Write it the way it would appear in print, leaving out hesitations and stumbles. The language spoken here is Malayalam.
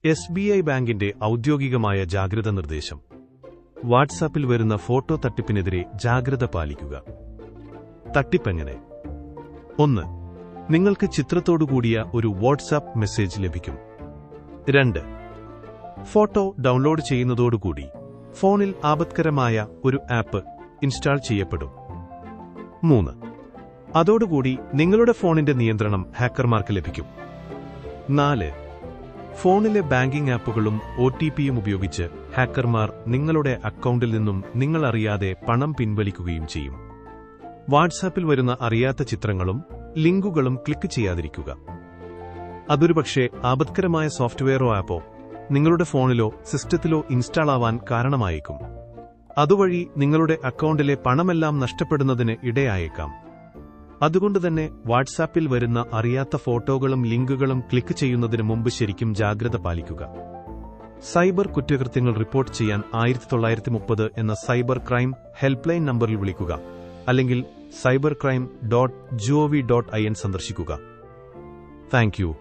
SBI ബാങ്കിന്റെ ഔദ്യോഗികമായ ജാഗ്രത നിർദ്ദേശം. വാട്സാപ്പിൽ വരുന്ന ഫോട്ടോ തട്ടിപ്പിനെതിരെ ജാഗ്രത പാലിക്കുക. തട്ടിപ്പെങ്ങനെ? 1. നിങ്ങൾക്ക് ചിത്രത്തോടുകൂടിയ ഒരു വാട്സാപ്പ് മെസ്സേജ് ലഭിക്കും. 2. ഫോട്ടോ ഡൗൺലോഡ് ചെയ്യുന്നതോടുകൂടി ഫോണിൽ ആപത്കരമായ ഒരു ആപ്പ് ഇൻസ്റ്റാൾ ചെയ്യപ്പെടും. 3. അതോടുകൂടി നിങ്ങളുടെ ഫോണിന്റെ നിയന്ത്രണം ഹാക്കർമാർക്ക് ലഭിക്കും. 4. ഫോണിലെ ബാങ്കിംഗ് ആപ്പുകളും OTPയും ഉപയോഗിച്ച് ഹാക്കർമാർ നിങ്ങളുടെ അക്കൗണ്ടിൽ നിന്നും നിങ്ങളറിയാതെ പണം പിൻവലിക്കുകയും ചെയ്യും. വാട്സാപ്പിൽ വരുന്ന അറിയാത്ത ചിത്രങ്ങളും ലിങ്കുകളും ക്ലിക്ക് ചെയ്യാതിരിക്കുക. അതൊരുപക്ഷേ ആപത്കരമായ സോഫ്റ്റ്വെയറോ ആപ്പോ നിങ്ങളുടെ ഫോണിലോ സിസ്റ്റത്തിലോ ഇൻസ്റ്റാൾ ആവാൻ കാരണമായേക്കും. അതുവഴി നിങ്ങളുടെ അക്കൗണ്ടിലെ പണമെല്ലാം നഷ്ടപ്പെടുന്നതിന് ഇടയായേക്കാം. അതുകൊണ്ടുതന്നെ വാട്സാപ്പിൽ വരുന്ന അറിയാത്ത ഫോട്ടോകളും ലിങ്കുകളും ക്ലിക്ക് ചെയ്യുന്നതിന് മുമ്പ് ശരിക്കും ജാഗ്രത പാലിക്കുക. സൈബർ കുറ്റകൃത്യങ്ങൾ റിപ്പോർട്ട് ചെയ്യാൻ 1930 എന്ന സൈബർ ക്രൈം ഹെൽപ്പ് ലൈൻ നമ്പറിൽ വിളിക്കുക, അല്ലെങ്കിൽ cybercrime.gov.in സന്ദർശിക്കുക. Thank you.